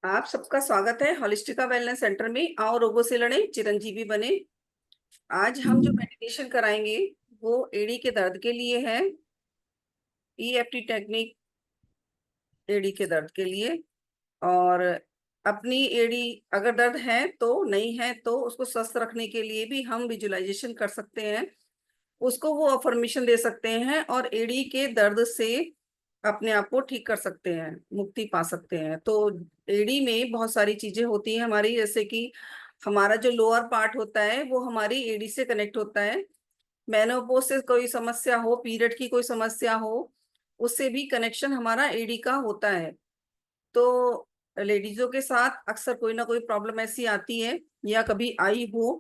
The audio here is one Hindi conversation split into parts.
आप सबका स्वागत है हॉलिस्टिका वेलनेस सेंटर में। आओ रोगों से लड़ें, चिरंजीवी बने। आज हम जो मेडिटेशन कराएंगे वो एड़ी के दर्द के लिए है। ईएफटी टेक्निक एड़ी के दर्द के लिए। और अपनी एड़ी अगर दर्द है तो नहीं है तो उसको स्वस्थ रखने के लिए भी हम विजुअलाइजेशन कर सकते हैं। उसको वो अफर्मेशन दे सकते हैं और एड़ी के दर्द से अपने आप को ठीक कर सकते हैं, मुक्ति पा सकते हैं। तो एड़ी में बहुत सारी चीजें होती हैं हमारी, जैसे कि हमारा जो लोअर पार्ट होता है वो हमारी एड़ी से कनेक्ट होता है। मेनोपॉज से कोई समस्या हो, पीरियड की कोई समस्या हो, उससे भी कनेक्शन हमारा एड़ी का होता है। तो लेडीजों के साथ अक्सर कोई ना कोई प्रॉब्लम ऐसी आती है, या कभी आई हो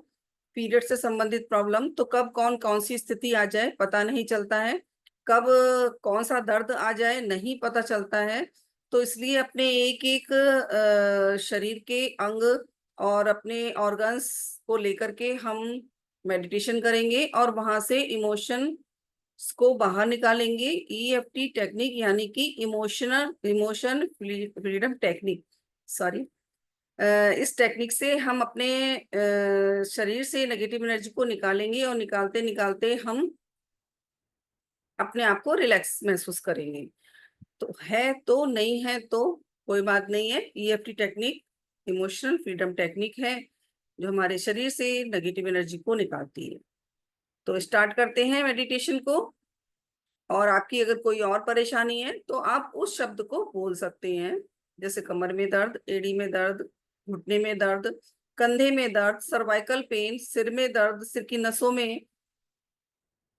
पीरियड से संबंधित प्रॉब्लम, तो कब कौन कौन सी स्थिति आ जाए पता नहीं चलता है। कब कौन सा दर्द आ जाए नहीं पता चलता है। तो इसलिए अपने एक एक शरीर के अंग और अपने ऑर्गन्स को लेकर के हम मेडिटेशन करेंगे और वहां से इमोशन को बाहर निकालेंगे। ईएफटी टेक्निक यानी कि इमोशन फ्रीडम टेक्निक, सॉरी। इस टेक्निक से हम अपने शरीर से नेगेटिव एनर्जी को निकालेंगे और निकालते निकालते हम अपने आप को रिलैक्स महसूस करेंगे। तो है तो नहीं है तो कोई बात नहीं है। EFT technique emotional freedom technique है जो हमारे शरीर से नेगेटिव एनर्जी को निकालती है। तो स्टार्ट करते हैं मेडिटेशन को। और आपकी अगर कोई और परेशानी है तो आप उस शब्द को बोल सकते हैं, जैसे कमर में दर्द, एड़ी में दर्द, घुटने में दर्द, कंधे में दर्द, सर्वाइकल पेन, सिर में दर्द, सिर की नसों में,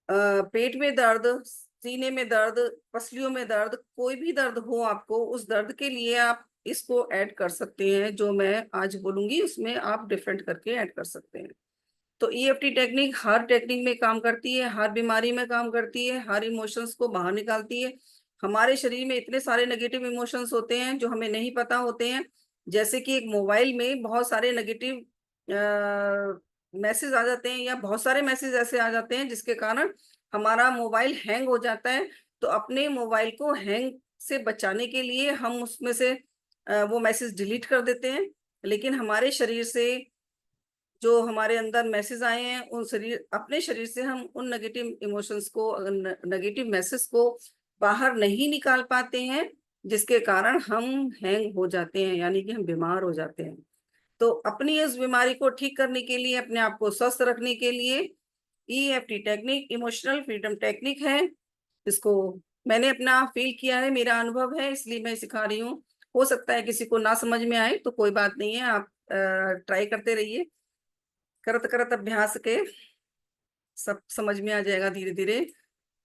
पेट में दर्द, सीने में दर्द, पसलियों में दर्द, कोई भी दर्द हो आपको, उस दर्द के लिए आप इसको ऐड कर सकते हैं। जो मैं आज बोलूंगी उसमें आप डिफरेंट करके ऐड कर सकते हैं। तो ईएफटी टेक्निक हर टेक्निक में काम करती है, हर बीमारी में काम करती है, हर इमोशंस को बाहर निकालती है। हमारे शरीर में इतने सारे नेगेटिव इमोशंस होते हैं जो हमें नहीं पता होते हैं। जैसे कि एक मोबाइल में बहुत सारे नेगेटिव मैसेज आ जाते हैं, या बहुत सारे मैसेज ऐसे आ जाते हैं जिसके कारण हमारा मोबाइल हैंग हो जाता है। तो अपने मोबाइल को हैंग से बचाने के लिए हम उसमें से वो मैसेज डिलीट कर देते हैं। लेकिन हमारे शरीर से जो हमारे अंदर मैसेज आए हैं, उन शरीर अपने शरीर से हम उन नेगेटिव इमोशंस को, नेगेटिव मैसेज को बाहर नहीं निकाल पाते हैं, जिसके कारण हम हैंग हो जाते हैं, यानी कि हम बीमार हो जाते हैं। तो अपनी इस बीमारी को ठीक करने के लिए, अपने आप को स्वस्थ रखने के लिए EFT technique emotional freedom technique है। इसको मैंने अपना फील किया है, मेरा अनुभव है, इसलिए मैं सिखा रही हूँ। हो सकता है किसी को ना समझ में आए तो कोई बात नहीं है, आप ट्राई करते रहिए। करत करत अभ्यास के सब समझ में आ जाएगा धीरे धीरे।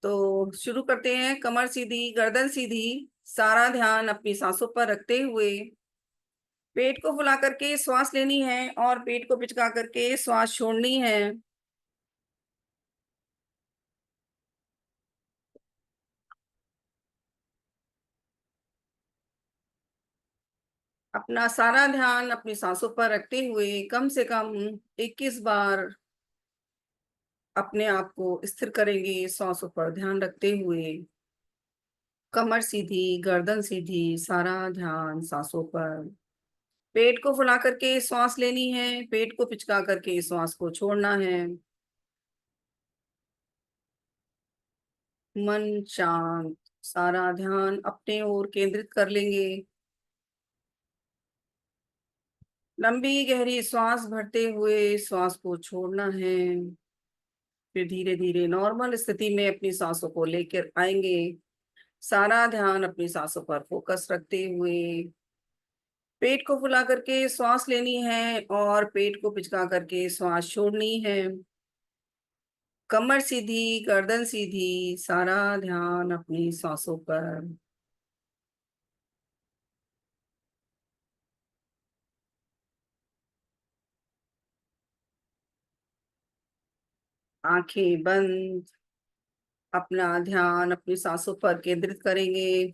तो शुरू करते हैं। कमर सीधी, गर्दन सीधी, सारा ध्यान अपनी सांसों पर रखते हुए पेट को फुला करके श्वास लेनी है और पेट को पिचका करके श्वास छोड़नी है। अपना सारा ध्यान अपनी सांसों पर रखते हुए कम से कम 21 बार अपने आप को स्थिर करेंगे, सांसों पर ध्यान रखते हुए। कमर सीधी, गर्दन सीधी, सारा ध्यान सांसों पर। पेट को फुला करके श्वास लेनी है, पेट को पिचका करके श्वास को छोड़ना है। मन शांत, सारा ध्यान अपने ओर केंद्रित कर लेंगे। लंबी गहरी श्वास भरते हुए श्वास को छोड़ना है। फिर धीरे धीरे नॉर्मल स्थिति में अपनी सांसों को लेकर आएंगे। सारा ध्यान अपनी सांसों पर फोकस रखते हुए पेट को फुला करके श्वास लेनी है और पेट को पिचका करके श्वास छोड़नी है। कमर सीधी, गर्दन सीधी, सारा ध्यान अपनी सांसों पर। आंखें बंद, अपना ध्यान अपनी सांसों पर केंद्रित करेंगे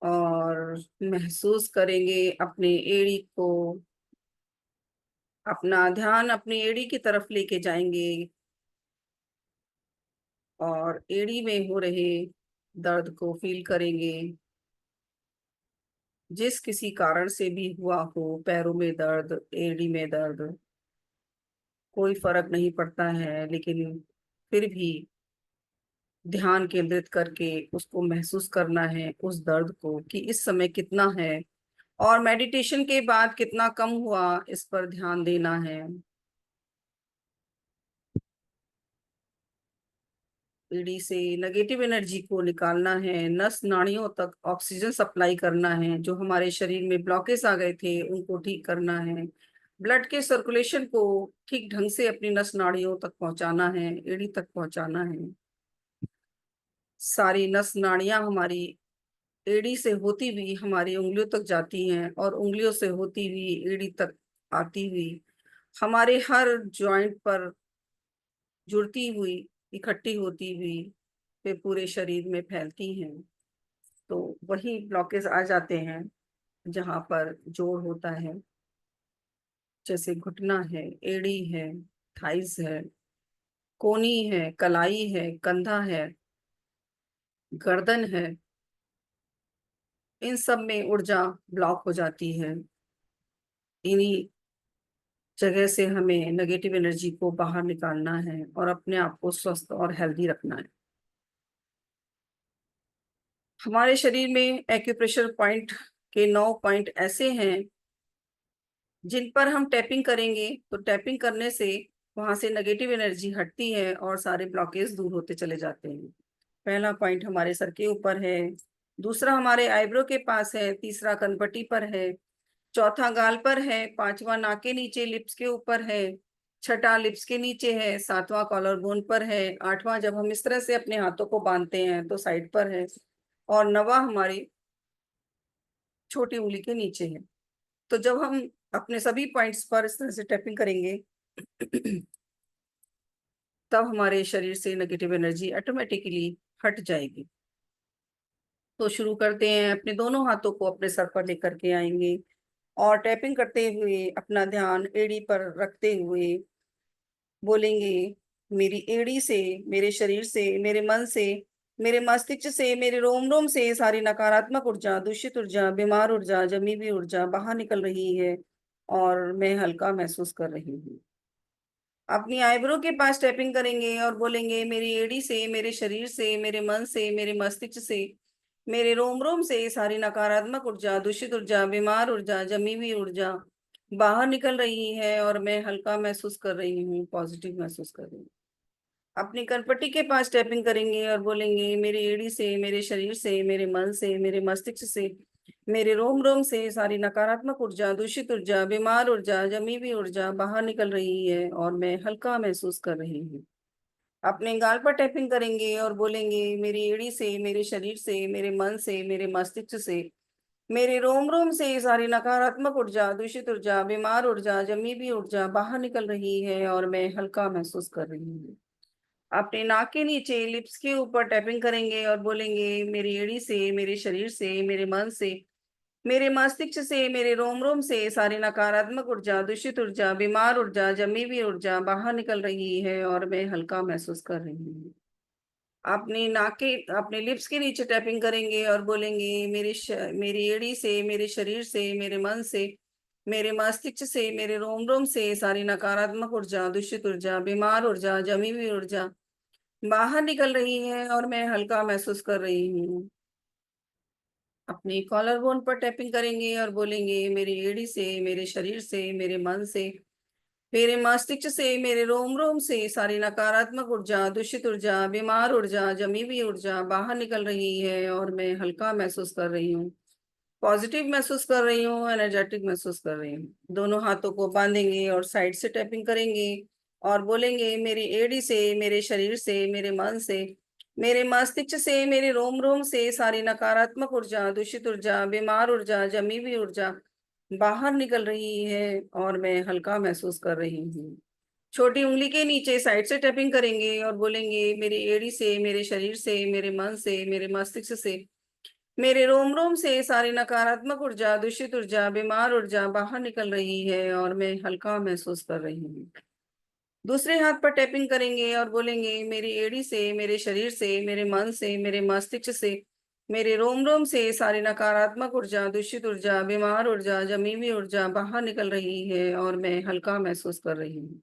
और महसूस करेंगे अपने एड़ी को। अपना ध्यान अपनी एड़ी की तरफ लेके जाएंगे और एड़ी में हो रहे दर्द को फील करेंगे। जिस किसी कारण से भी हुआ हो, पैरों में दर्द, एड़ी में दर्द, कोई फर्क नहीं पड़ता है, लेकिन फिर भी ध्यान केंद्रित करके उसको महसूस करना है, उस दर्द को कि इस समय कितना है और मेडिटेशन के बाद कितना कम हुआ, इस पर ध्यान देना है। एड़ी से नेगेटिव एनर्जी को निकालना है, नस नाड़ियों तक ऑक्सीजन सप्लाई करना है, जो हमारे शरीर में ब्लॉकेज आ गए थे उनको ठीक करना है, ब्लड के सर्कुलेशन को ठीक ढंग से अपनी नस नाड़ियों तक पहुंचाना है, एड़ी तक पहुंचाना है। सारी नस नाड़ियां हमारी एड़ी से होती हुई हमारी उंगलियों तक जाती हैं और उंगलियों से होती हुई एड़ी तक आती हुई हमारे हर जॉइंट पर जुड़ती हुई, इकट्ठी होती हुई वे पूरे शरीर में फैलती हैं। तो वही ब्लॉकेज आ जाते हैं जहाँ पर जोड़ होता है, जैसे घुटना है, एड़ी है, थाइस है, कोनी है, कलाई है, कंधा है, गर्दन है। इन सब में ऊर्जा ब्लॉक हो जाती है। इन्हीं जगह से हमें नेगेटिव एनर्जी को बाहर निकालना है और अपने आप को स्वस्थ और हेल्दी रखना है। हमारे शरीर में एक्यूप्रेशर पॉइंट के 9 पॉइंट ऐसे हैं जिन पर हम टैपिंग करेंगे तो टैपिंग करने से वहां से नेगेटिव एनर्जी हटती है और सारे ब्लॉकेज दूर होते चले जाते हैं। पहला पॉइंट हमारे सर के ऊपर है, दूसरा हमारे आईब्रो के पास है, तीसरा कनपट्टी पर है, चौथा गाल पर है, पांचवा नाक के नीचे लिप्स के ऊपर है, छठा लिप्स के नीचे है, सातवां कॉलर बोन पर है, आठवां जब हम इस तरह से अपने हाथों को बांधते हैं तो साइड पर है, और नवा हमारी छोटी उंगली के नीचे है। तो जब हम अपने सभी पॉइंट्स पर इस तरह से टैपिंग करेंगे तब हमारे शरीर से नेगेटिव एनर्जी ऑटोमेटिकली हट जाएगी। तो शुरू करते हैं, अपने दोनों हाथों को अपने सर पर लेकर के आएंगे और टैपिंग करते हुए अपना ध्यान एड़ी पर रखते हुए बोलेंगे, मेरी एड़ी से, मेरे शरीर से, मेरे मन से, मेरे मस्तिष्क से, मेरे रोम रोम से सारी नकारात्मक ऊर्जा, दूषित ऊर्जा, बीमार ऊर्जा, जमी हुई ऊर्जा बाहर निकल रही है और मैं हल्का महसूस कर रही हूँ। अपनी आईब्रो के पास टैपिंग करेंगे और बोलेंगे, मेरी एड़ी से, मेरे शरीर से, मेरे मन से, मेरे मस्तिष्क से, मेरे रोम रोम से सारी नकारात्मक ऊर्जा, दूषित ऊर्जा, बीमार ऊर्जा, जमी हुई ऊर्जा बाहर निकल रही है और मैं हल्का महसूस कर रही हूँ, पॉजिटिव महसूस कर रही हूँ। अपनी कनपट्टी के पास टैपिंग करेंगे और बोलेंगे, मेरी एड़ी से, मेरे शरीर से, मेरे मन से, मेरे मस्तिष्क से, मेरे रोम रोम से सारी नकारात्मक ऊर्जा, दूषित ऊर्जा, बीमार ऊर्जा, जमी हुई ऊर्जा बाहर निकल रही है और मैं हल्का महसूस कर रही हूँ। अपने गाल पर टैपिंग करेंगे और बोलेंगे, मेरी एड़ी से, मेरे शरीर से, मेरे मन से, मेरे मस्तिष्क से, मेरे रोम रोम से सारी नकारात्मक ऊर्जा, दूषित ऊर्जा, बीमार ऊर्जा, जमी हुई ऊर्जा बाहर निकल रही है और मैं हल्का महसूस कर रही हूँ। अपने नाक के नीचे लिप्स के ऊपर टैपिंग करेंगे और बोलेंगे, मेरी एड़ी से, मेरे शरीर से, मेरे मन से, मेरे मस्तिष्क से, मेरे रोम रोम से सारी नकारात्मक ऊर्जा, दूषित ऊर्जा, बीमार ऊर्जा, जमी हुई ऊर्जा बाहर निकल रही है और मैं हल्का महसूस कर रही हूँ। अपने नाक के, अपने लिप्स के नीचे टैपिंग करेंगे और बोलेंगे, मेरी एड़ी से, मेरे शरीर से, मेरे मन से, मेरे मस्तिष्क से, मेरे रोम रोम से सारी नकारात्मक ऊर्जा, दूषित ऊर्जा, बीमार ऊर्जा, जमी हुई ऊर्जा बाहर निकल रही है और मैं हल्का महसूस कर रही हूँ। अपनी कॉलर बोन पर टैपिंग करेंगे और बोलेंगे, मेरी एड़ी से, मेरे शरीर से, मेरे मन से, मेरे मस्तिष्क से, मेरे रोम रोम से सारी नकारात्मक ऊर्जा, दूषित ऊर्जा, बीमार ऊर्जा, जमी हुई ऊर्जा बाहर निकल रही है और मैं हल्का महसूस कर रही हूँ, पॉजिटिव महसूस कर रही हूँ, एनर्जेटिक महसूस कर रही हूँ। दोनों हाथों को बांधेंगे और साइड से टैपिंग करेंगे और बोलेंगे, मेरी एड़ी से, मेरे शरीर से, मेरे मन से, मेरे मस्तिष्क से, मेरे रोम रोम से सारी नकारात्मक ऊर्जा, दूषित ऊर्जा, बीमार ऊर्जा, जमी हुई ऊर्जा बाहर निकल रही है और मैं हल्का महसूस कर रही हूँ। छोटी उंगली के नीचे साइड से टैपिंग करेंगे और बोलेंगे, मेरी एड़ी से, मेरे शरीर से, मेरे मन से, मेरे मस्तिष्क से, मेरे रोम रोम से सारी नकारात्मक ऊर्जा, दूषित ऊर्जा, बीमार ऊर्जा बाहर निकल रही है और मैं हल्का महसूस कर रही हूँ। दूसरे हाथ पर टैपिंग करेंगे और बोलेंगे, मेरी एड़ी से, मेरे शरीर से, मेरे मन से, मेरे मस्तिष्क से, मेरे रोम रोम से सारी नकारात्मक ऊर्जा, दूषित ऊर्जा, बीमार ऊर्जा, जमी हुई ऊर्जा बाहर निकल रही है और मैं हल्का महसूस कर रही हूँ।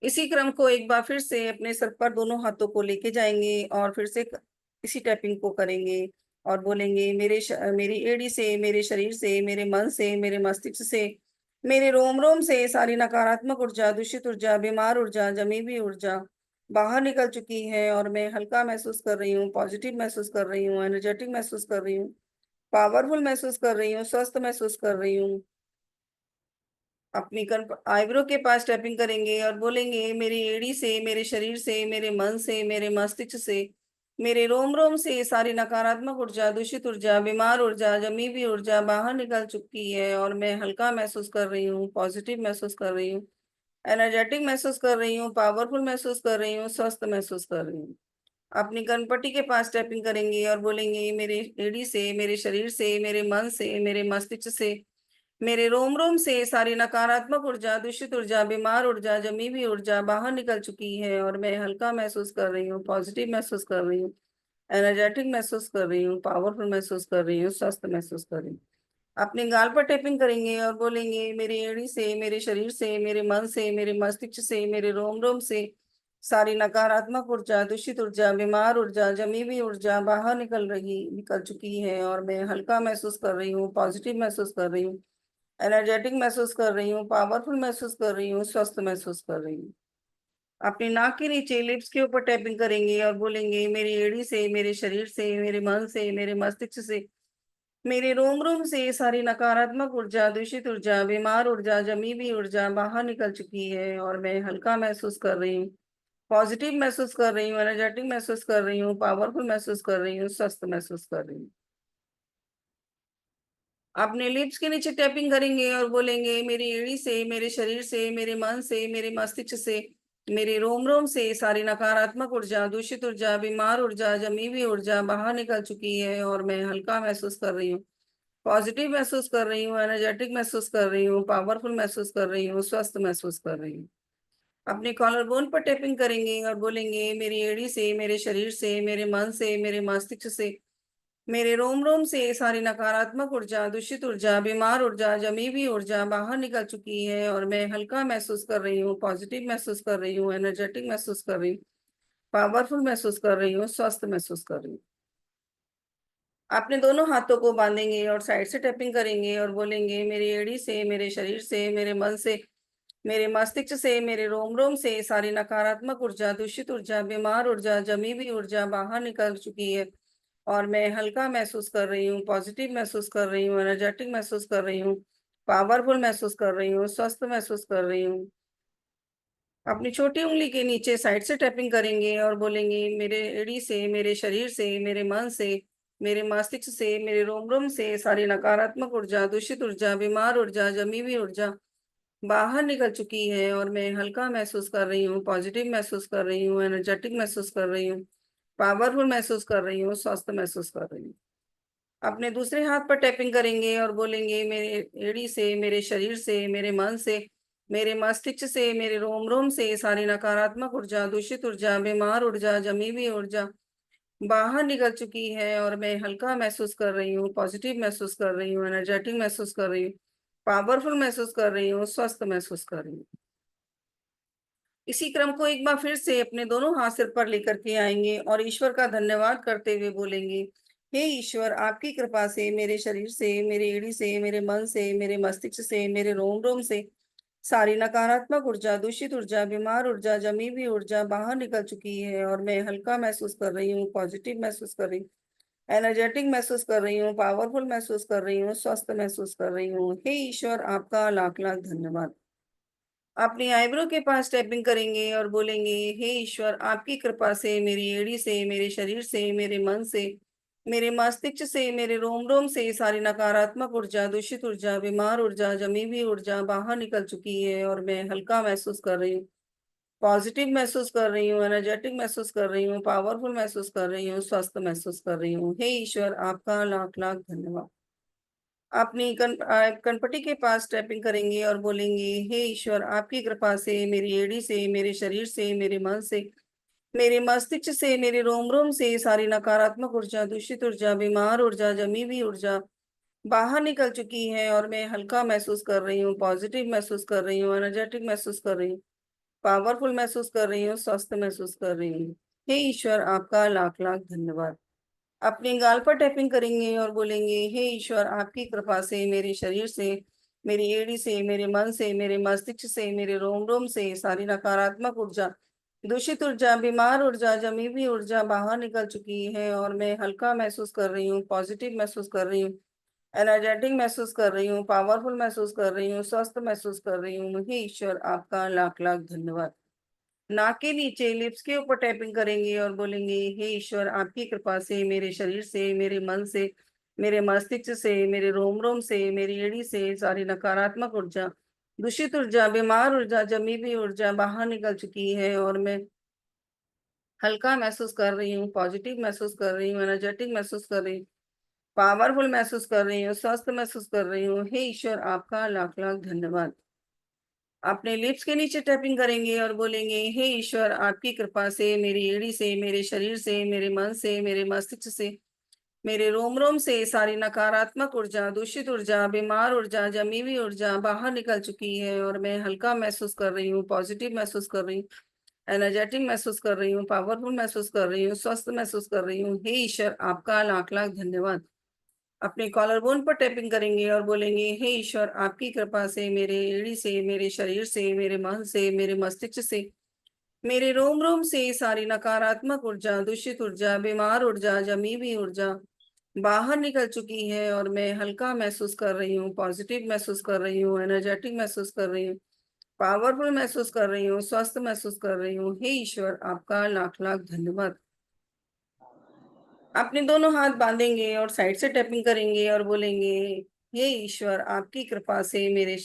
इसी क्रम को एक बार फिर से अपने सर पर दोनों हाथों को लेके जाएंगे और फिर से इसी टैपिंग को करेंगे और बोलेंगे मेरी एड़ी से, मेरे शरीर से, मेरे मन से, मेरे मस्तिष्क से, मेरे रोम रोम से सारी नकारात्मक ऊर्जा, दूषित ऊर्जा, बीमार ऊर्जा, जमी हुई ऊर्जा बाहर निकल चुकी है और मैं हल्का महसूस कर रही हूँ, पॉजिटिव महसूस कर रही हूँ, एनर्जेटिक महसूस कर रही हूँ, पावरफुल महसूस कर रही हूँ, स्वस्थ महसूस कर रही हूँ। अपनी आईब्रो के पास टैपिंग करेंगे और बोलेंगे मेरी एड़ी से, मेरे शरीर से, मेरे मन से, मेरे मस्तिष्क से, मेरे रोम रोम से सारी नकारात्मक ऊर्जा, दूषित ऊर्जा, बीमार ऊर्जा, जमी हुई ऊर्जा बाहर निकल चुकी है और मैं हल्का महसूस कर रही हूँ, पॉजिटिव महसूस कर रही हूँ, एनर्जेटिक महसूस कर रही हूँ, पावरफुल महसूस कर रही हूँ, स्वस्थ महसूस कर रही हूँ। अपनी कनपट्टी के पास टैपिंग करेंगे और बोलेंगे मेरे एड़ी से, मेरे शरीर से, मेरे मन से, मेरे मस्तिष्क से, मेरे रोम रोम से सारी नकारात्मक ऊर्जा, दूषित ऊर्जा, बीमार ऊर्जा, जमी हुई ऊर्जा बाहर निकल चुकी है और मैं हल्का महसूस कर रही हूँ, पॉजिटिव महसूस कर रही हूँ, एनर्जेटिक महसूस कर रही हूँ, पावरफुल महसूस कर रही हूँ, स्वस्थ महसूस कर रही हूँ। अपने गाल पर टैपिंग करेंगे और बोलेंगे मेरी एड़ी से, मेरे शरीर से, मेरे मन से, मेरे मस्तिष्क से, मेरे रोम रोम से सारी नकारात्मक ऊर्जा, दूषित ऊर्जा, बीमार ऊर्जा, जमी हुई ऊर्जा बाहर निकल चुकी है और मैं हल्का महसूस कर रही हूँ, पॉजिटिव महसूस कर रही हूँ, एनर्जेटिक महसूस कर रही हूँ, पावरफुल महसूस कर रही हूँ, स्वस्थ महसूस कर रही हूँ। अपनी नाक के नीचे लिप्स के ऊपर टैपिंग करेंगे और बोलेंगे मेरी एड़ी से, मेरे शरीर से, मेरे मन से, मेरे मस्तिष्क से, मेरे रोम रोम से सारी नकारात्मक ऊर्जा, दूषित ऊर्जा, बीमार ऊर्जा, जमी हुई ऊर्जा बाहर निकल चुकी है और मैं हल्का महसूस कर रही हूँ, पॉजिटिव महसूस कर रही हूँ, एनर्जेटिक महसूस कर रही हूँ, पावरफुल महसूस कर रही हूँ, स्वस्थ महसूस कर रही हूँ। अपने लिप्स के नीचे टैपिंग करेंगे और बोलेंगे मेरी एड़ी से, मेरे शरीर से, मेरे मन से, मेरे मस्तिष्क से, मेरे रोम रोम से सारी नकारात्मक ऊर्जा, दूषित ऊर्जा, बीमार ऊर्जा, जमी हुई ऊर्जा बाहर निकल चुकी है और मैं हल्का महसूस कर रही हूँ, पॉजिटिव महसूस कर रही हूँ, एनर्जेटिक महसूस कर रही हूँ, पावरफुल महसूस कर रही हूँ, स्वस्थ महसूस कर रही हूँ। अपने कॉलर बोन पर टैपिंग करेंगे और बोलेंगे मेरी एड़ी से, मेरे शरीर से, मेरे मन से, मेरे मस्तिष्क से, मेरे रोम रोम से सारी नकारात्मक ऊर्जा, दूषित ऊर्जा, बीमार ऊर्जा, जमी हुई ऊर्जा बाहर निकल चुकी है और मैं हल्का महसूस कर रही हूँ, पॉजिटिव महसूस कर रही हूँ, एनर्जेटिक महसूस कर रही हूँ, पावरफुल महसूस कर रही हूँ, स्वस्थ महसूस कर रही हूँ। अपने दोनों हाथों को बांधेंगे और साइड से टैपिंग करेंगे और बोलेंगे मेरी एड़ी से, मेरे शरीर से, मेरे मन से, मेरे मस्तिष्क से, मेरे रोम रोम से सारी नकारात्मक ऊर्जा, दूषित ऊर्जा, बीमार ऊर्जा, जमी हुई ऊर्जा बाहर निकल चुकी है और मैं हल्का महसूस कर रही हूँ, पॉजिटिव महसूस कर रही हूँ, एनर्जेटिक महसूस कर रही हूँ, पावरफुल महसूस कर रही हूँ, स्वस्थ महसूस कर रही हूँ। अपनी छोटी उंगली के नीचे साइड से टैपिंग करेंगे और बोलेंगे मेरे एड़ी से, मेरे शरीर से, मेरे मन से, मेरे मस्तिष्क से, मेरे रोम रोम से सारी नकारात्मक ऊर्जा, दूषित ऊर्जा, बीमार ऊर्जा, जमी हुई ऊर्जा बाहर निकल चुकी है और मैं हल्का महसूस कर रही हूँ, पॉजिटिव महसूस कर रही हूँ, एनर्जेटिक महसूस कर रही हूँ, पावरफुल महसूस कर रही हूँ, स्वस्थ महसूस कर रही हूँ। अपने दूसरे हाथ पर टैपिंग करेंगे और बोलेंगे मेरे एड़ी से, मेरे शरीर से, मेरे मन से, मेरे मस्तिष्क से, मेरे रोम रोम से सारी नकारात्मक ऊर्जा, दूषित ऊर्जा, बीमार ऊर्जा, जमी हुई ऊर्जा बाहर निकल चुकी है और मैं हल्का महसूस कर रही हूँ, पॉजिटिव महसूस कर रही हूँ, एनर्जेटिक महसूस कर रही हूँ, पावरफुल महसूस कर रही हूँ, स्वस्थ महसूस कर रही हूँ। इसी क्रम को एक बार फिर से अपने दोनों हाथ सिर पर लेकर के आएंगे और ईश्वर का धन्यवाद करते हुए बोलेंगे हे ईश्वर, आपकी कृपा से मेरे शरीर से, मेरे एड़ी से, मेरे मन से, मेरे मस्तिष्क से, मेरे रोम रोम से सारी नकारात्मक ऊर्जा, दूषित ऊर्जा, बीमार ऊर्जा, जमी हुई ऊर्जा बाहर निकल चुकी है और मैं हल्का महसूस कर रही हूँ, पॉजिटिव महसूस कर रही हूँ, एनर्जेटिक महसूस कर रही हूँ, पावरफुल महसूस कर रही हूँ, स्वस्थ महसूस कर रही हूँ। हे ईश्वर, आपका लाख लाख धन्यवाद। अपनी आईब्रो के पास टैपिंग करेंगे और बोलेंगे हे ईश्वर, आपकी कृपा से मेरी एड़ी से, मेरे शरीर से, मेरे मन से, मेरे मस्तिष्क से, मेरे रोम रोम से सारी नकारात्मक ऊर्जा, दूषित ऊर्जा, बीमार ऊर्जा, जमी हुई ऊर्जा बाहर निकल चुकी है और मैं हल्का महसूस कर रही हूँ, पॉजिटिव महसूस कर रही हूँ, एनर्जेटिक महसूस कर रही हूँ, पावरफुल महसूस कर रही हूँ, स्वस्थ महसूस कर रही हूँ। हे ईश्वर, आपका लाख लाख धन्यवाद। अपनी कनपटी के पास टैपिंग करेंगे और बोलेंगे हे ईश्वर, आपकी कृपा से मेरी एड़ी से, मेरे शरीर से, मेरे मन से, मेरे मस्तिष्क से, मेरे रोम रोम से सारी नकारात्मक ऊर्जा, दूषित ऊर्जा, बीमार ऊर्जा, जमी हुई ऊर्जा बाहर निकल चुकी है और मैं हल्का महसूस कर रही हूँ, पॉजिटिव महसूस कर रही हूँ, एनर्जेटिक महसूस कर रही हूँ, पावरफुल महसूस कर रही हूँ, स्वस्थ महसूस कर रही हूँ। हे ईश्वर, आपका लाख लाख धन्यवाद। अपने गाल पर टैपिंग करेंगे और बोलेंगे, हे ईश्वर, आपकी कृपा से मेरे शरीर से, मेरी एड़ी से, मेरे मन से, मेरे मस्तिष्क से, मेरे रोम रोम से सारी नकारात्मक ऊर्जा, दूषित ऊर्जा, बीमार ऊर्जा, जमी हुई ऊर्जा बाहर निकल चुकी है और मैं हल्का महसूस कर रही हूँ, पॉजिटिव महसूस कर रही हूँ, एनर्जेटिक महसूस कर रही हूँ, पावरफुल महसूस कर रही हूँ, स्वस्थ महसूस कर रही हूँ। हे ईश्वर, आपका लाख लाख धन्यवाद। नाक के नीचे लिप्स के ऊपर टैपिंग करेंगे और बोलेंगे, हे ईश्वर, आपकी कृपा से मेरे शरीर से, मेरे मन से, मेरे मस्तिष्क से, मेरे रोम रोम से, मेरी एड़ी से सारी नकारात्मक ऊर्जा, दूषित ऊर्जा, बीमार ऊर्जा, जमी हुई ऊर्जा बाहर निकल चुकी है और मैं हल्का महसूस कर रही हूँ, पॉजिटिव महसूस कर रही हूँ, एनर्जेटिक महसूस कर रही हूँ, पावरफुल महसूस कर रही हूँ, स्वस्थ महसूस कर रही हूँ। हे ईश्वर, आपका लाख लाख धन्यवाद। अपने लिप्स के नीचे टैपिंग करेंगे और बोलेंगे, हे ईश्वर, आपकी कृपा से मेरी एड़ी से, मेरे शरीर से, मेरे मन से, मेरे मस्तिष्क से, मेरे रोम रोम से सारी नकारात्मक ऊर्जा, दूषित ऊर्जा, बीमार ऊर्जा, जमी हुई ऊर्जा बाहर निकल चुकी है और मैं हल्का महसूस कर रही हूँ, पॉजिटिव महसूस कर रही हूँ, एनर्जेटिक महसूस कर रही हूँ, पावरफुल महसूस कर रही हूँ, स्वस्थ महसूस कर रही हूँ। हे ईश्वर, आपका लाख लाख धन्यवाद। अपने कॉलर बोन पर टैपिंग करेंगे और बोलेंगे, हे ईश्वर, आपकी कृपा से मेरे एड़ी से, मेरे शरीर से, मेरे मन से, मेरे मस्तिष्क से, मेरे रोम रोम से सारी नकारात्मक ऊर्जा, दूषित ऊर्जा, बीमार ऊर्जा, जमी हुई ऊर्जा बाहर निकल चुकी है और मैं हल्का महसूस कर रही हूँ, पॉजिटिव महसूस कर रही हूँ, एनर्जेटिक महसूस कर रही हूँ, पावरफुल महसूस कर रही हूँ, स्वस्थ महसूस कर रही हूँ। हे ईश्वर, आपका लाख लाख धन्यवाद। अपने दोनों हाथ बांधेंगे और साइड से टैपिंग करेंगे और बोलेंगे, हे ईश्वर, आपकी कृपा से मेरे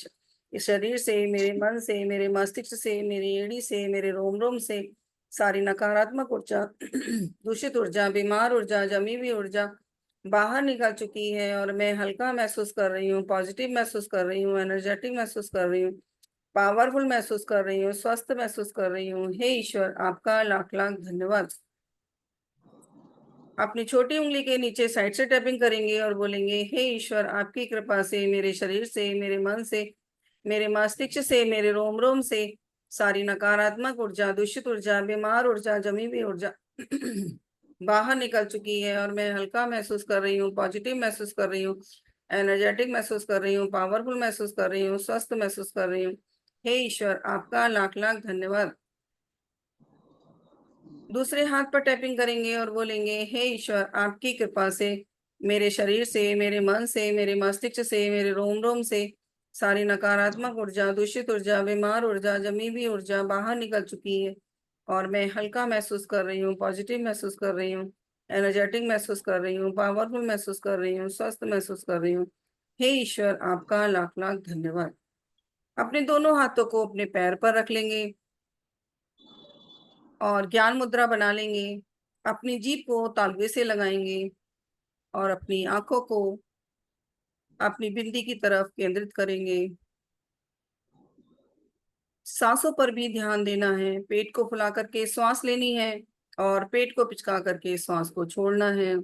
शरीर से, मेरे मन से, मेरे मस्तिष्क से, मेरी एड़ी से, मेरे रोम रोम से सारी नकारात्मक ऊर्जा, दूषित ऊर्जा, बीमार ऊर्जा, जमी हुई ऊर्जा बाहर निकल चुकी है और मैं हल्का महसूस कर रही हूँ, पॉजिटिव महसूस कर रही हूँ, एनर्जेटिक महसूस कर रही हूँ, पावरफुल महसूस कर रही हूँ, स्वस्थ महसूस कर रही हूँ। हे ईश्वर, आपका लाख लाख धन्यवाद। अपनी छोटी उंगली के नीचे साइड से टैपिंग करेंगे और बोलेंगे, हे ईश्वर, आपकी कृपा से मेरे शरीर से, मेरे मन से, मेरे मस्तिष्क से, मेरे रोम रोम से सारी नकारात्मक ऊर्जा, दूषित ऊर्जा, बीमार ऊर्जा, जमी हुई ऊर्जा बाहर निकल चुकी है और मैं हल्का महसूस कर रही हूँ, पॉजिटिव महसूस कर रही हूँ, एनर्जेटिक महसूस कर रही हूँ, पावरफुल महसूस कर रही हूँ, स्वस्थ महसूस कर रही हूँ। हे ईश्वर, आपका लाख लाख धन्यवाद। दूसरे हाथ पर टैपिंग करेंगे और बोलेंगे, हे ईश्वर, आपकी कृपा से मेरे शरीर से, मेरे मन से, मेरे मस्तिष्क से, मेरे रोम रोम से सारी नकारात्मक ऊर्जा, दूषित ऊर्जा, बीमार ऊर्जा, जमी हुई ऊर्जा बाहर निकल चुकी है और मैं हल्का महसूस कर रही हूँ, पॉजिटिव महसूस कर रही हूँ, एनर्जेटिक महसूस कर रही हूँ, पावरफुल महसूस कर रही हूँ, स्वस्थ महसूस कर रही हूँ। हे ईश्वर, आपका लाख लाख धन्यवाद। अपने दोनों हाथों को अपने पैर पर रख लेंगे और ज्ञान मुद्रा बना लेंगे। अपनी जीभ को तालवे से लगाएंगे और अपनी आंखों को अपनी बिंदी की तरफ केंद्रित करेंगे। सांसों पर भी ध्यान देना है। पेट को फुला करके श्वास लेनी है और पेट को पिचका करके श्वास को छोड़ना है।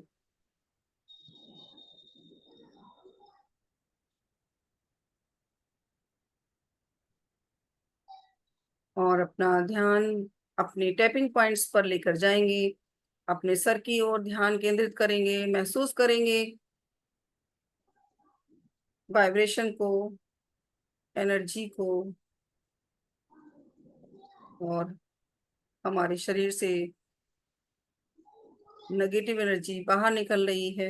और अपना ध्यान अपने टैपिंग पॉइंट्स पर लेकर जाएंगे। अपने सर की ओर ध्यान केंद्रित करेंगे, महसूस करेंगे वाइब्रेशन को, एनर्जी को, और हमारे शरीर से नेगेटिव एनर्जी बाहर निकल रही है।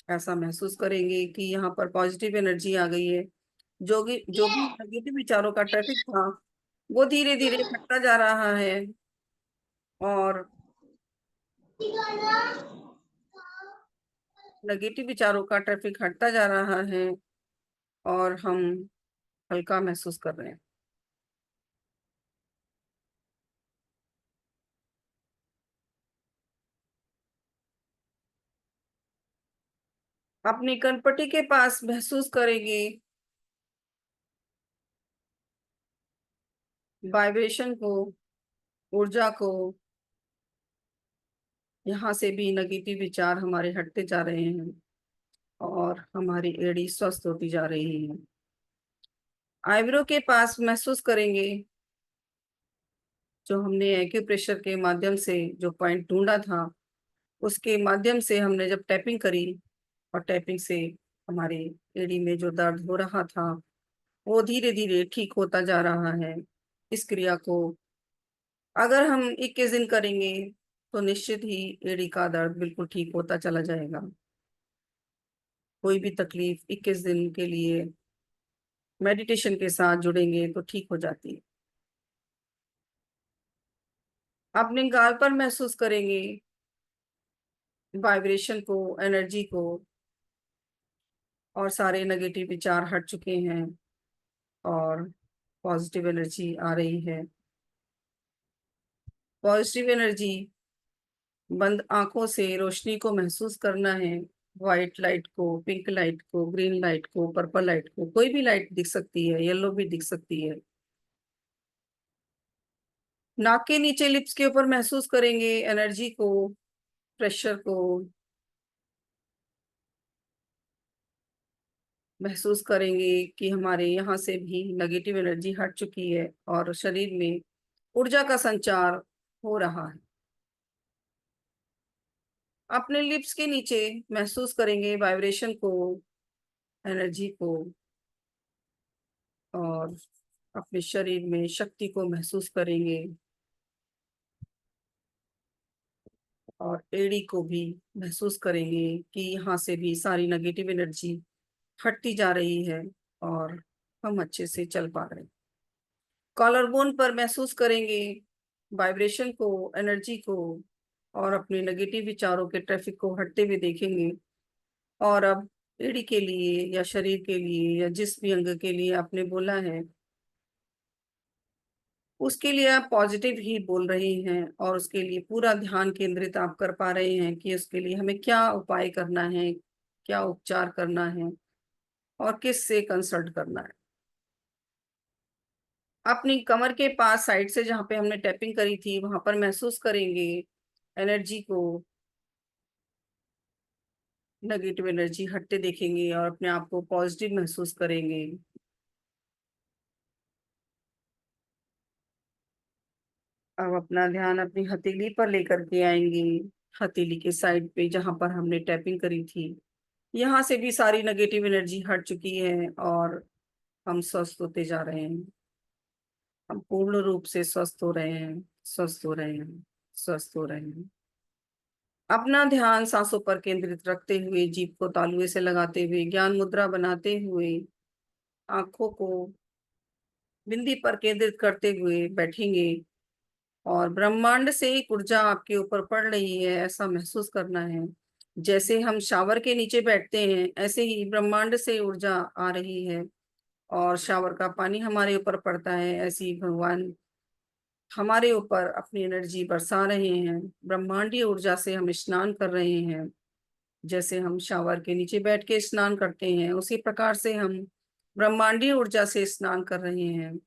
ऐसा महसूस करेंगे कि यहाँ पर पॉजिटिव एनर्जी आ गई है। जो भी नेगेटिव विचारों का ट्रैफिक था, वो धीरे धीरे हटता जा रहा है और नेगेटिव विचारों का ट्रैफिक हटता जा रहा है और हम हल्का महसूस कर रहे हैं। अपनी कनपट्टी के पास महसूस करेंगे वाइब्रेशन को, ऊर्जा को, यहाँ से भी नेगेटिव विचार हमारे हटते जा रहे हैं और हमारी एड़ी स्वस्थ होती जा रही है। आईब्रो के पास महसूस करेंगे, जो हमने एक्यूप्रेशर के माध्यम से जो पॉइंट ढूंढा था, उसके माध्यम से हमने जब टैपिंग करी और टैपिंग से हमारी एड़ी में जो दर्द हो रहा था वो धीरे धीरे ठीक होता जा रहा है। इस क्रिया को अगर हम 21 दिन करेंगे तो निश्चित ही एड़ी का दर्द बिल्कुल ठीक होता चला जाएगा। कोई भी तकलीफ 21 दिन के लिए मेडिटेशन के साथ जुड़ेंगे तो ठीक हो जाती है। अपने गाल पर महसूस करेंगे वाइब्रेशन को, एनर्जी को, और सारे नेगेटिव विचार हट चुके हैं और पॉजिटिव एनर्जी आ रही है। पॉजिटिव एनर्जी, बंद आंखों से रोशनी को महसूस करना है। व्हाइट लाइट को, पिंक लाइट को, ग्रीन लाइट को, पर्पल लाइट को, कोई भी लाइट दिख सकती है, येलो भी दिख सकती है। नाक के नीचे लिप्स के ऊपर महसूस करेंगे एनर्जी को, प्रेशर को महसूस करेंगे कि हमारे यहाँ से भी नेगेटिव एनर्जी हट चुकी है और शरीर में ऊर्जा का संचार हो रहा है। अपने लिप्स के नीचे महसूस करेंगे वाइब्रेशन को, एनर्जी को, और अपने शरीर में शक्ति को महसूस करेंगे और एड़ी को भी महसूस करेंगे कि यहाँ से भी सारी नेगेटिव एनर्जी हटती जा रही है और हम अच्छे से चल पा रहे हैं। कॉलर बोन पर महसूस करेंगे वाइब्रेशन को, एनर्जी को, और अपने नेगेटिव विचारों के ट्रैफिक को हटते हुए देखेंगे। और अब एड़ी के लिए या शरीर के लिए या जिस भी अंग के लिए आपने बोला है उसके लिए आप पॉजिटिव ही बोल रहे हैं और उसके लिए पूरा ध्यान केंद्रित आप कर पा रहे हैं कि उसके लिए हमें क्या उपाय करना है, क्या उपचार करना है और किस से कंसल्ट करना है। अपनी कमर के पास साइड से जहाँ पे हमने टैपिंग करी थी वहां पर महसूस करेंगे एनर्जी को, नेगेटिव एनर्जी हटते देखेंगे और अपने आप को पॉजिटिव महसूस करेंगे। अब अपना ध्यान अपनी हथेली पर लेकर के आएंगे, हथेली के साइड पे जहां पर हमने टैपिंग करी थी। यहाँ से भी सारी नेगेटिव एनर्जी हट चुकी है और हम स्वस्थ होते जा रहे हैं। हम पूर्ण रूप से स्वस्थ हो रहे हैं, स्वस्थ हो रहे हैं, स्वस्थ हो रहे हैं। अपना ध्यान सांसों पर केंद्रित रखते हुए, जीभ को तालुए से लगाते हुए, ज्ञान मुद्रा बनाते हुए, आंखों को बिंदी पर केंद्रित करते हुए बैठेंगे और ब्रह्मांड से एक ऊर्जा आपके ऊपर पड़ रही है ऐसा महसूस करना है। जैसे हम शावर के नीचे बैठते हैं ऐसे ही ब्रह्मांड से ऊर्जा आ रही है और शावर का पानी हमारे ऊपर पड़ता है, ऐसे ही भगवान हमारे ऊपर अपनी एनर्जी बरसा रहे हैं। ब्रह्मांडीय ऊर्जा से हम स्नान कर रहे हैं। जैसे हम शावर के नीचे बैठ के स्नान करते हैं उसी प्रकार से हम ब्रह्मांडीय ऊर्जा से स्नान कर रहे हैं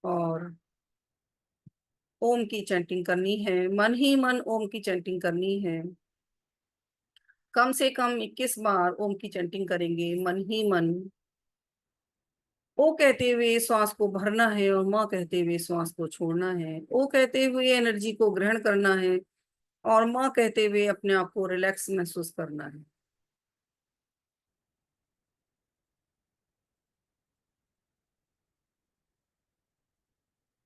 और ओम की चैंटिंग करनी है, मन ही मन ओम की चैंटिंग करनी है। कम से कम 21 बार ओम की चैंटिंग करेंगे मन ही मन। ओ कहते हुए श्वास को भरना है और माँ कहते हुए श्वास को छोड़ना है। ओ कहते हुए एनर्जी को ग्रहण करना है और माँ कहते हुए अपने आप को रिलैक्स महसूस करना है।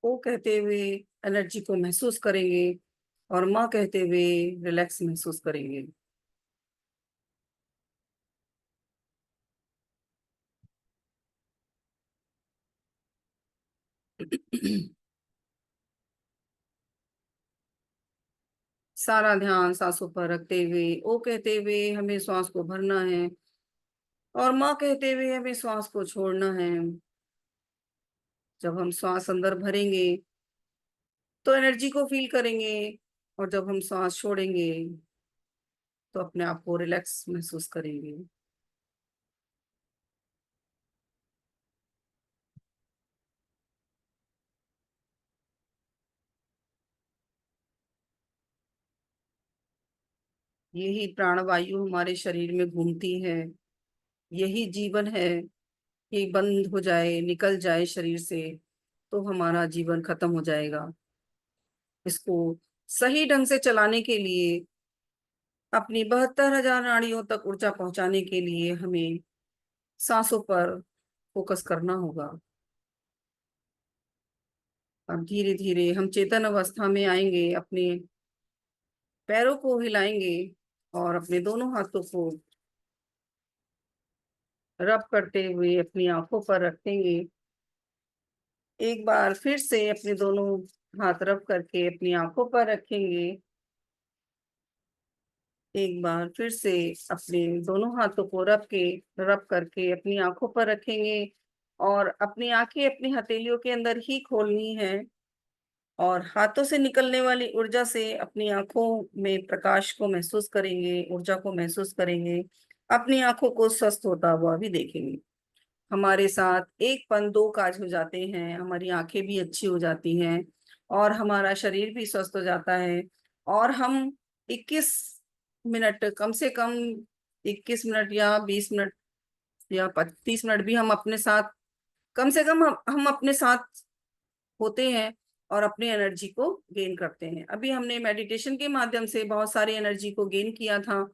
ओ कहते हुए एनर्जी को महसूस करेंगे और माँ कहते हुए रिलैक्स महसूस करेंगे। सारा ध्यान सांसों पर रखते हुए ओ कहते हुए हमें श्वास को भरना है और माँ कहते हुए हमें श्वास को छोड़ना है। जब हम श्वास अंदर भरेंगे तो एनर्जी को फील करेंगे और जब हम श्वास छोड़ेंगे तो अपने आप को रिलैक्स महसूस करेंगे। यही प्राणवायु हमारे शरीर में घूमती है, यही जीवन है। कि बंद हो जाए, निकल जाए शरीर से, तो हमारा जीवन खत्म हो जाएगा। इसको सही ढंग से चलाने के लिए, अपनी 72,000 नाड़ियों तक ऊर्जा पहुंचाने के लिए हमें सांसों पर फोकस करना होगा। अब धीरे धीरे हम चेतन अवस्था में आएंगे, अपने पैरों को हिलाएंगे और अपने दोनों हाथों को रब करते हुए अपनी आंखों पर रखेंगे। एक बार फिर से अपने दोनों हाथ रब करके अपनी आंखों पर रखेंगे। एक बार फिर से अपने दोनों हाथों को रब करके अपनी आंखों पर रखेंगे और अपनी आंखें अपनी हथेलियों के अंदर ही खोलनी है और हाथों से निकलने वाली ऊर्जा से अपनी आंखों में प्रकाश को महसूस करेंगे, ऊर्जा को महसूस करेंगे। अपनी आंखों को स्वस्थ होता हुआ भी देखेंगे। हमारे साथ एक पन दो काज हो जाते हैं, हमारी आंखें भी अच्छी हो जाती हैं और हमारा शरीर भी स्वस्थ हो जाता है। और हम 21 मिनट, कम से कम 21 मिनट या 20 मिनट या 30 मिनट भी हम अपने साथ, कम से कम हम अपने साथ होते हैं और अपनी एनर्जी को गेन करते हैं। अभी हमने मेडिटेशन के माध्यम से बहुत सारी एनर्जी को गेन किया था।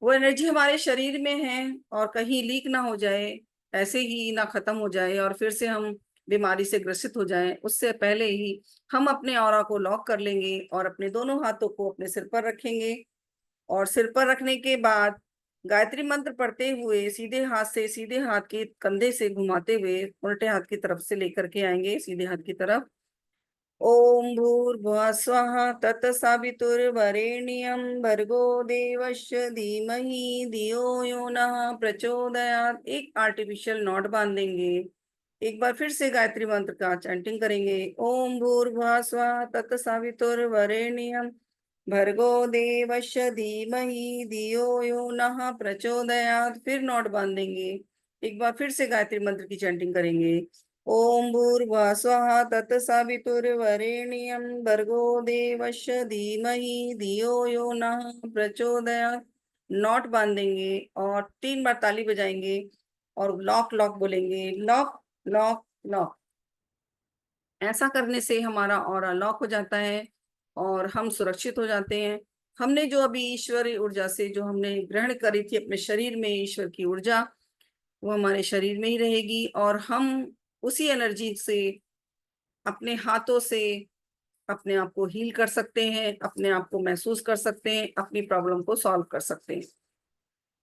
वो एनर्जी हमारे शरीर में है और कहीं लीक ना हो जाए, ऐसे ही ना खत्म हो जाए और फिर से हम बीमारी से ग्रसित हो जाएं, उससे पहले ही हम अपने ऑरा को लॉक कर लेंगे और अपने दोनों हाथों को अपने सिर पर रखेंगे। और सिर पर रखने के बाद गायत्री मंत्र पढ़ते हुए सीधे हाथ से, सीधे हाथ के कंधे से घुमाते हुए उल्टे हाथ की तरफ से लेकर के आएंगे सीधे हाथ की तरफ। ओम भूर्भुवः स्वः तत्सवितुर्वरेण्यं भर्गो देवस्य धीमहि धियो यो नः प्रचोदयात्। एक आर्टिफिशियल नॉट बांधेंगे। एक बार फिर से गायत्री मंत्र का चैंटिंग करेंगे। ओम भूर्भुवः स्वः तत्सवितुर्वरेण्यं भर्गो देवस्य धीमहि धियो यो नः प्रचोदयात्। फिर नॉट बांधेंगे। एक बार फिर से गायत्री मंत्र की चैंटिंग करेंगे। ओम भूर्भुवः स्वः तत्सवितुर्वरेण्यं भर्गो देवस्य धीमहि धियो यो नः प्रचोदयात्। नॉट बांधेंगे और 3 बार ताली बजाएंगे और लॉक लॉक बोलेंगे, लॉक लॉक लॉक। ऐसा करने से हमारा ऑरा लॉक हो जाता है और हम सुरक्षित हो जाते हैं। हमने जो अभी ईश्वरीय ऊर्जा से जो हमने ग्रहण करी थी अपने शरीर में, ईश्वर की ऊर्जा, वो हमारे शरीर में ही रहेगी और हम उसी एनर्जी से अपने हाथों से अपने आप को हील कर सकते हैं, अपने आप को महसूस कर सकते हैं, अपनी प्रॉब्लम को सॉल्व कर सकते हैं।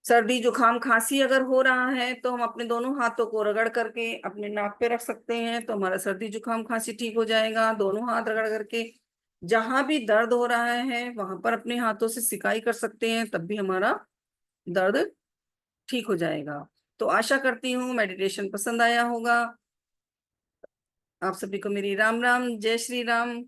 सर्दी जुकाम खांसी अगर हो रहा है तो हम अपने दोनों हाथों को रगड़ करके अपने नाक पे रख सकते हैं, तो हमारा सर्दी जुकाम खांसी ठीक हो जाएगा। दोनों हाथ रगड़ करके जहां भी दर्द हो रहा है वहां पर अपने हाथों से सिकाई कर सकते हैं, तब भी हमारा दर्द ठीक हो जाएगा। तो आशा करती हूँ मेडिटेशन पसंद आया होगा। आप सभी को मेरी राम राम, जय श्री राम।